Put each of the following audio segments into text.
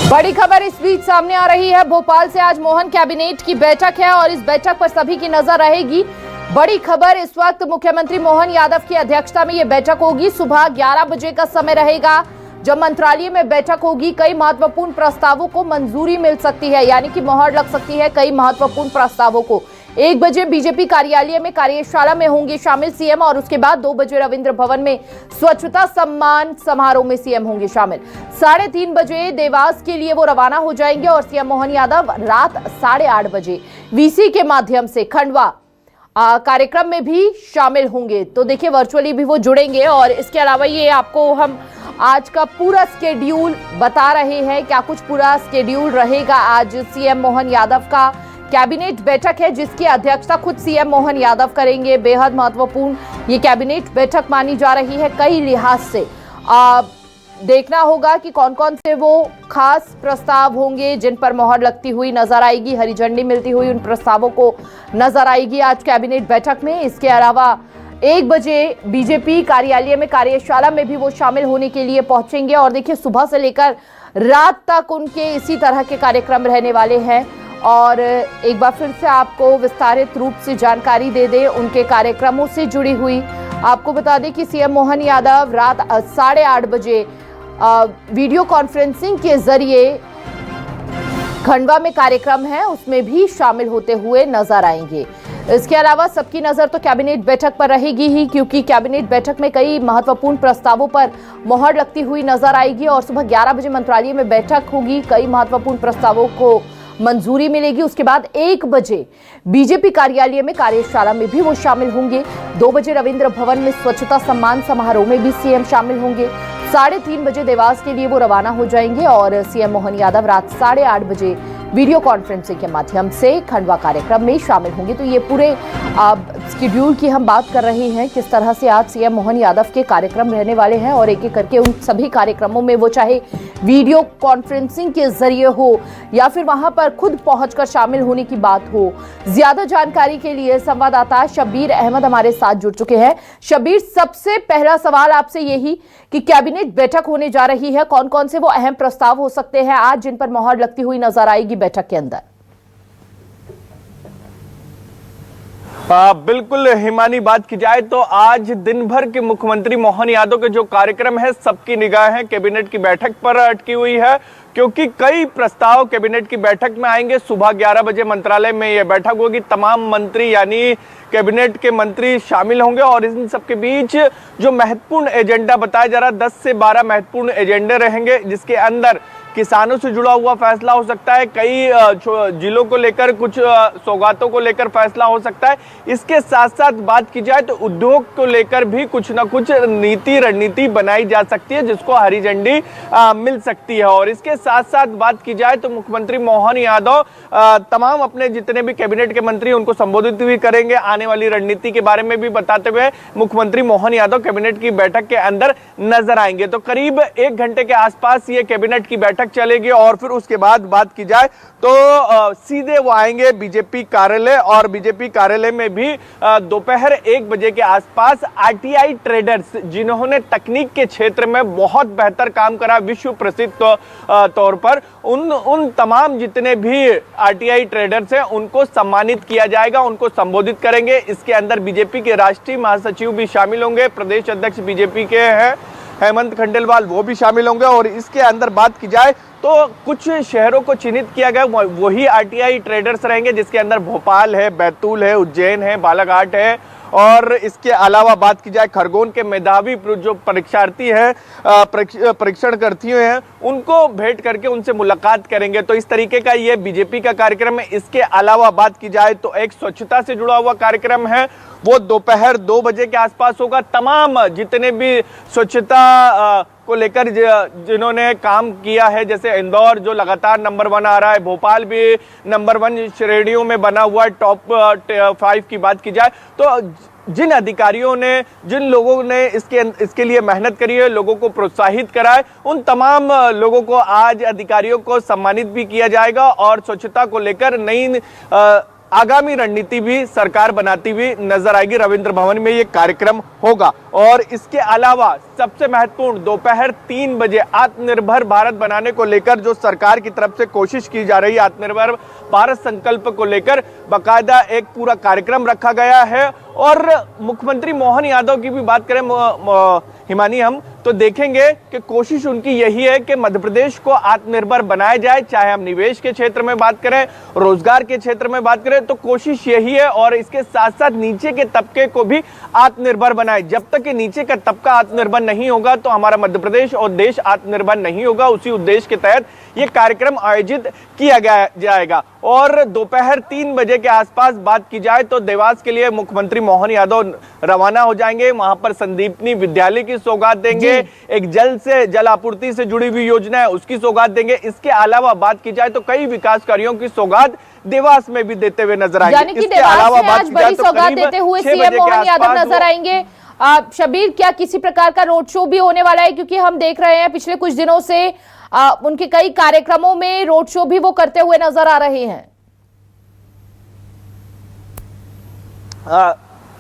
बड़ी खबर इस बीच सामने आ रही है। भोपाल से आज मोहन कैबिनेट की बैठक है और इस बैठक पर सभी की नजर रहेगी। बड़ी खबर इस वक्त मुख्यमंत्री मोहन यादव की अध्यक्षता में यह बैठक होगी। सुबह 11 बजे का समय रहेगा जब मंत्रालय में बैठक होगी। कई महत्वपूर्ण प्रस्तावों को मंजूरी मिल सकती है, यानी कि मोहर लग सकती है कई महत्वपूर्ण प्रस्तावों को। 1 बजे बीजेपी कार्यालय में कार्यशाला में होंगे शामिल सीएम और उसके बाद 2 बजे रविंद्र भवन में स्वच्छता सम्मान समारोह में सीएम होंगे शामिल। 3:30 बजे देवास के लिए वो रवाना हो जाएंगे और सीएम मोहन यादव रात 8:30 बजे वीसी के माध्यम से खंडवा कार्यक्रम में भी शामिल होंगे। तो देखिए वर्चुअली भी वो जुड़ेंगे। और इसके अलावा ये आपको हम आज का पूरा स्केड्यूल बता रहे हैं, क्या कुछ पूरा स्केड्यूल रहेगा। आज सीएम मोहन यादव का कैबिनेट बैठक है जिसकी अध्यक्षता खुद सीएम मोहन यादव करेंगे। बेहद महत्वपूर्ण ये कैबिनेट बैठक मानी जा रही है कई लिहाज से। देखना होगा कि कौन कौन से वो खास प्रस्ताव होंगे जिन पर मोहर लगती हुई नजर आएगी, हरी झंडी मिलती हुई उन प्रस्तावों को नजर आएगी आज कैबिनेट बैठक में। इसके अलावा 1 बजे बीजेपी कार्यालय में कार्यशाला में भी वो शामिल होने के लिए पहुंचेंगे। और देखिए सुबह से लेकर रात तक उनके इसी तरह के कार्यक्रम रहने वाले हैं। और एक बार फिर से आपको विस्तारित रूप से जानकारी दे दें उनके कार्यक्रमों से जुड़ी हुई। आपको बता दें कि सीएम मोहन यादव रात 8:30 बजे वीडियो कॉन्फ्रेंसिंग के जरिए खंडवा में कार्यक्रम है उसमें भी शामिल होते हुए नजर आएंगे। इसके अलावा सबकी नजर तो कैबिनेट बैठक पर रहेगी ही, क्योंकि कैबिनेट बैठक में कई महत्वपूर्ण प्रस्तावों पर मोहर लगती हुई नजर आएगी। और सुबह 11 बजे मंत्रालय में बैठक होगी, कई महत्वपूर्ण प्रस्तावों को मंजूरी मिलेगी। उसके बाद 1 बजे बीजेपी कार्यालय में कार्यशाला में भी वो शामिल होंगे। 2 बजे रविंद्र भवन में स्वच्छता सम्मान समारोह में भी सीएम शामिल होंगे। 3:30 बजे देवास के लिए वो रवाना हो जाएंगे और सीएम मोहन यादव रात 8:30 बजे वीडियो कॉन्फ्रेंसिंग के माध्यम से खंडवा कार्यक्रम में शामिल होंगे। तो ये पूरे शेड्यूल की हम बात कर रहे हैं, किस तरह से आज सीएम मोहन यादव के कार्यक्रम रहने वाले हैं। और एक एक करके उन सभी कार्यक्रमों में वो चाहे वीडियो कॉन्फ्रेंसिंग के जरिए हो या फिर वहां पर खुद पहुंचकर शामिल होने की बात हो। ज्यादा जानकारी के लिए संवाददाता शब्बीर अहमद हमारे साथ जुड़ चुके हैं। शब्बीर, सबसे पहला सवाल आपसे यही कि कैबिनेट बैठक होने जा रही है, कौन कौन से वो अहम प्रस्ताव हो सकते हैं आज जिन पर मोहर लगती हुई नजर आएगी बैठक के अंदर? बिल्कुल हिमानी, बात की जाए तो आज दिन भर के मुख्यमंत्री मोहन यादव के जो कार्यक्रम है सबकी निगाहें कैबिनेट की बैठक पर अटकी हुई है, क्योंकि कई प्रस्ताव कैबिनेट की बैठक में आएंगे। सुबह 11 बजे मंत्रालय में यह बैठक होगी, तमाम मंत्री यानी कैबिनेट के मंत्री शामिल होंगे और इन सबके बीच जो महत्वपूर्ण एजेंडा बताया जा रहा है 10 से 12 महत्वपूर्ण एजेंडे रहेंगे, जिसके अंदर किसानों से जुड़ा हुआ फैसला हो सकता है, कई जिलों को लेकर कुछ सौगातों को लेकर फैसला हो सकता है। इसके साथ साथ बात की जाए तो उद्योग को लेकर भी कुछ ना कुछ नीति रणनीति बनाई जा सकती है जिसको हरी झंडी मिल सकती है। और इसके साथ साथ बात की जाए तो मुख्यमंत्री मोहन यादव तमाम अपने जितने भी कैबिनेट के मंत्री उनको संबोधित भी करेंगे। आने वाली रणनीति के बारे में भी बताते हुए मुख्यमंत्री मोहन यादव कैबिनेट की बैठक के अंदर नजर आएंगे। तो करीब 1 घंटे के आसपास ये कैबिनेट की बैठक चलेगी और फिर उसके बाद बात की जाए तो सीधे वो आएंगे बीजेपी कार्यालय और बीजेपी कार्यालय में भी दोपहर 1 बजे के आसपास आरटीआई ट्रेडर्स, जिन्होंने तकनीक के क्षेत्र में बहुत बेहतर काम करा विश्व प्रसिद्ध तौर पर, उन तमाम जितने भी आरटीआई ट्रेडर्स हैं उनको सम्मानित किया जाएगा, उनको संबोधित करेंगे। इसके अंदर बीजेपी के राष्ट्रीय महासचिव भी शामिल होंगे, प्रदेश अध्यक्ष बीजेपी के हैं हेमंत खंडेलवाल, वो भी शामिल होंगे। और इसके अंदर बात की जाए तो कुछ शहरों को चिन्हित किया गया, वही आरटीआई ट्रेडर्स रहेंगे, जिसके अंदर भोपाल है, बैतूल है, उज्जैन है, बालाघाट है। और इसके अलावा बात की जाए खरगोन के मेधावी जो परीक्षार्थी हैं, परीक्षण करती हैं, उनको भेंट करके उनसे मुलाकात करेंगे। तो इस तरीके का ये बीजेपी का कार्यक्रम है। इसके अलावा बात की जाए तो एक स्वच्छता से जुड़ा हुआ कार्यक्रम है, वो दोपहर 2 बजे के आसपास होगा। तमाम जितने भी स्वच्छता को लेकर जिन्होंने काम किया है, जैसे इंदौर जो लगातार नंबर 1 आ रहा है, भोपाल भी नंबर 1 श्रेणियों में बना हुआ है, टॉप 5 की बात की जाए तो जिन अधिकारियों ने, जिन लोगों ने इसके लिए मेहनत करी है, लोगों को प्रोत्साहित करा है, उन तमाम लोगों को आज अधिकारियों को सम्मानित भी किया जाएगा। और स्वच्छता को लेकर नई आगामी रणनीति भी सरकार बनाती हुई नजर आएगी। रविंद्र भवन में ये कार्यक्रम होगा और इसके अलावा सबसे महत्वपूर्ण दोपहर 3 बजे आत्मनिर्भर भारत बनाने को लेकर जो सरकार की तरफ से कोशिश की जा रही है, आत्मनिर्भर भारत संकल्प को लेकर बाकायदा एक पूरा कार्यक्रम रखा गया है। और मुख्यमंत्री मोहन यादव की भी बात करें हिमानी, हम तो देखेंगे कि कोशिश उनकी यही है कि मध्य प्रदेश को आत्मनिर्भर बनाया जाए, चाहे हम निवेश के क्षेत्र में बात करें, रोजगार के क्षेत्र में बात करें, तो कोशिश यही है। और इसके साथ साथ नीचे के तबके को भी आत्मनिर्भर बनाए। जब तक कि नीचे का तबका आत्मनिर्भर नहीं होगा तो हमारा मध्य प्रदेश और देश आत्मनिर्भर नहीं होगा। उसी उद्देश्य के तहत ये कार्यक्रम आयोजित किया जाएगा। और दोपहर 3 बजे के आसपास बात की जाए तो देवास के लिए मुख्यमंत्री मोहन यादव रवाना हो जाएंगे। वहां पर संदीपनी विद्यालय की सौगात देंगे, एक जल से जल आपूर्ति से जुड़ी हुई योजना है उसकी सौगात देंगे। इसके अलावा बात की जाए तो कई विकास कार्यों की सौगात देवास में भी देते हुए नजर आएंगे। यानी कि देवास में आज बड़ी सौगात देते हुए सीएम मोहन यादव नजर आएंगे। शबीर, क्या किसी प्रकार का रोड शो भी होने वाला है? क्योंकि हम देख रहे हैं पिछले कुछ दिनों से उनके कई कार्यक्रमों में रोड शो भी वो करते हुए नजर आ रहे हैं।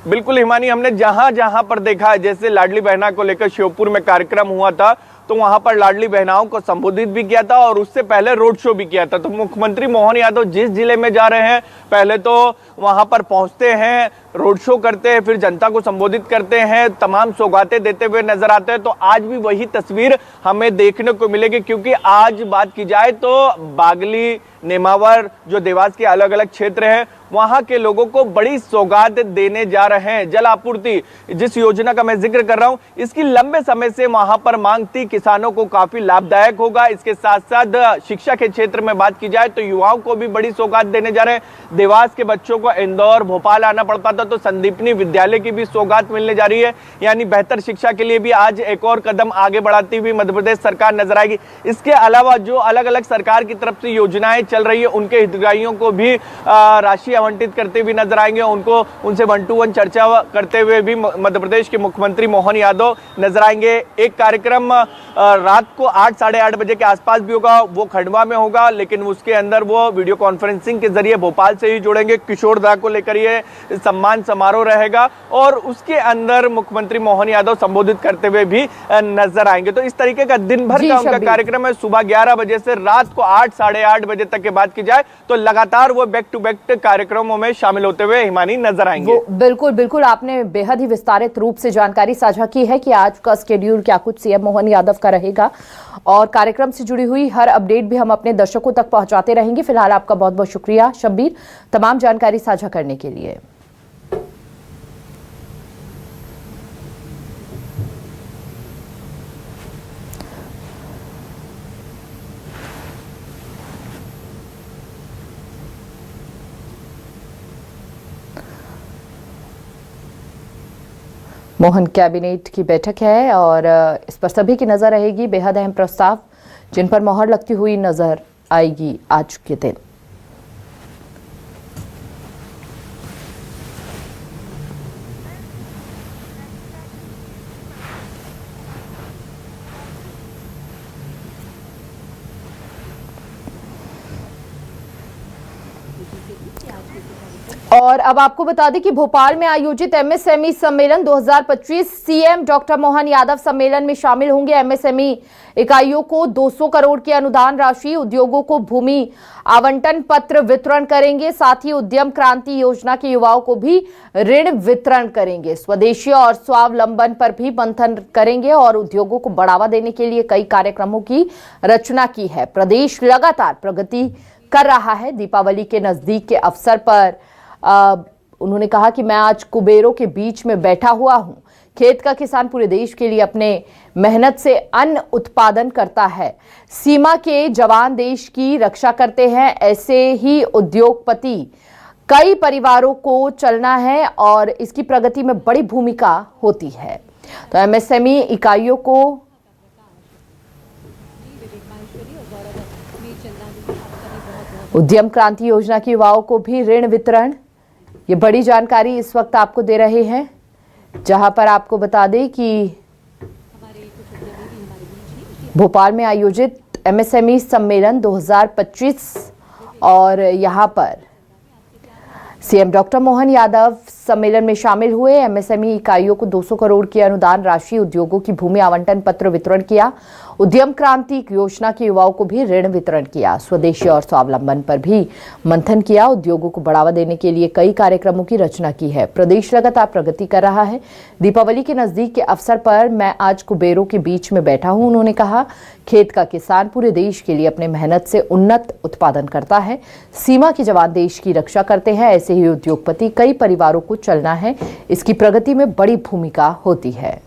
बिल्कुल हिमानी, हमने जहां जहां पर देखा है, जैसे लाडली बहना को लेकर श्योपुर में कार्यक्रम हुआ था तो वहां पर लाडली बहनाओं को संबोधित भी किया था और उससे पहले रोड शो भी किया था। तो मुख्यमंत्री मोहन यादव जिस जिले में जा रहे हैं पहले तो वहां पर पहुंचते हैं, रोड शो करते हैं, फिर जनता को संबोधित करते हैं, तमाम सौगातें देते हुए नजर आते हैं। तो आज भी वही तस्वीर हमें देखने को मिलेगी, क्योंकि आज बात की जाए तो बागली, नेमावर, जो देवास के अलग अलग क्षेत्र हैं, वहां के लोगों को बड़ी सौगात देने जा रहे हैं। जल आपूर्ति, जिस योजना का मैं जिक्र कर रहा हूं, इसकी लंबे समय से वहां पर मांग थी, किसानों को काफी लाभदायक होगा। इसके साथ साथ शिक्षा के क्षेत्र में बात की जाए तो युवाओं को भी बड़ी सौगात देने जा रहे हैं। देवास के बच्चों को इंदौर, भोपाल आना पड़ता था तो संदीपनी विद्यालय की भी सौगात मिलने जा रही है। यानी बेहतर शिक्षा के लिए भी आज एक और कदम आगे बढ़ाती हुई मध्य प्रदेश सरकार नजर आएगी। इसके अलावा जो अलग अलग सरकार की तरफ से योजनाएं चल रही है उनके हितग्राहियों को भी राशि आवंटित करते हुए नजर आएंगे। उनसे 1-to-1 चर्चा करते हुए भी मध्य प्रदेश के मुख्यमंत्री मोहन यादव नजर आएंगे। एक कार्यक्रम रात को 8, साढ़े 8 बजे के आसपास भी होगा, वो खंडवा में होगा, लेकिन उसके अंदर वो वीडियो कॉन्फ्रेंसिंग के जरिए भोपाल से ही जुड़ेंगे। किशोर दा को लेकर ये सम्मान समारोह रहेगा और उसके अंदर मुख्यमंत्री मोहन यादव संबोधित करते हुए भी नजर आएंगे। तो इस तरीके का दिन भर का उनका कार्यक्रम है। सुबह 11 बजे से रात को 8, साढ़े 8 बजे तक की बात की जाए तो लगातार वो बैक टू बैक कार्यक्रमों में शामिल होते हुए हिमानी नजर आएंगे। बिल्कुल बिल्कुल, आपने बेहद ही विस्तारित रूप से जानकारी साझा की है कि आज का शेड्यूल क्या कुछ सीएम मोहन यादव का रहेगा और कार्यक्रम से जुड़ी हुई हर अपडेट भी हम अपने दर्शकों तक पहुंचाते रहेंगे। फिलहाल आपका बहुत बहुत शुक्रिया शब्बीर, तमाम जानकारी साझा करने के लिए। मोहन कैबिनेट की बैठक है और इस पर सभी की नजर रहेगी। बेहद अहम प्रस्ताव जिन पर मोहर लगती हुई नजर आएगी आज के दिन। और अब आपको बता दें कि भोपाल में आयोजित एमएसएमई सम्मेलन 2025 सीएम डॉक्टर मोहन यादव सम्मेलन में शामिल होंगे। एमएसएमई इकाइयों को 200 करोड़ की अनुदान राशि, उद्योगों को भूमि आवंटन पत्र वितरण करेंगे। साथ ही उद्यम क्रांति योजना के युवाओं को भी ऋण वितरण करेंगे। स्वदेशी और स्वावलंबन पर भी मंथन करेंगे और उद्योगों को बढ़ावा देने के लिए कई कार्यक्रमों की रचना की है। प्रदेश लगातार प्रगति कर रहा है। दीपावली के नजदीक के अवसर पर उन्होंने कहा कि मैं आज कुबेरों के बीच में बैठा हुआ हूं। खेत का किसान पूरे देश के लिए अपने मेहनत से अन्न उत्पादन करता है। सीमा के जवान देश की रक्षा करते हैं। ऐसे ही उद्योगपति कई परिवारों को चलना है और इसकी प्रगति में बड़ी भूमिका होती है। तो एमएसएमई इकाइयों को उद्यम क्रांति योजना के युवाओं को भी ऋण वितरण, ये बड़ी जानकारी इस वक्त आपको दे रहे हैं, जहां पर आपको बता दें कि भोपाल में आयोजित एमएसएमई सम्मेलन 2025 और यहां पर सीएम डॉक्टर मोहन यादव सम्मेलन में शामिल हुए। एमएसएमई इकाइयों को 200 करोड़ की अनुदान राशि, उद्योगों की भूमि आवंटन पत्र वितरण किया। उद्यम क्रांति योजना के युवाओं को भी ऋण वितरण किया। स्वदेशी और स्वावलंबन पर भी मंथन किया। उद्योगों को बढ़ावा देने के लिए कई कार्यक्रमों की रचना की है। प्रदेश लगातार प्रगति कर रहा है। दीपावली के नजदीक के अवसर पर मैं आज कुबेरों के बीच में बैठा हूं। उन्होंने कहा, खेत का किसान पूरे देश के लिए अपने मेहनत से उन्नत उत्पादन करता है। सीमा के जवान देश की रक्षा करते हैं। ऐसे ही उद्योगपति कई परिवारों को चलना है। इसकी प्रगति में बड़ी भूमिका होती है।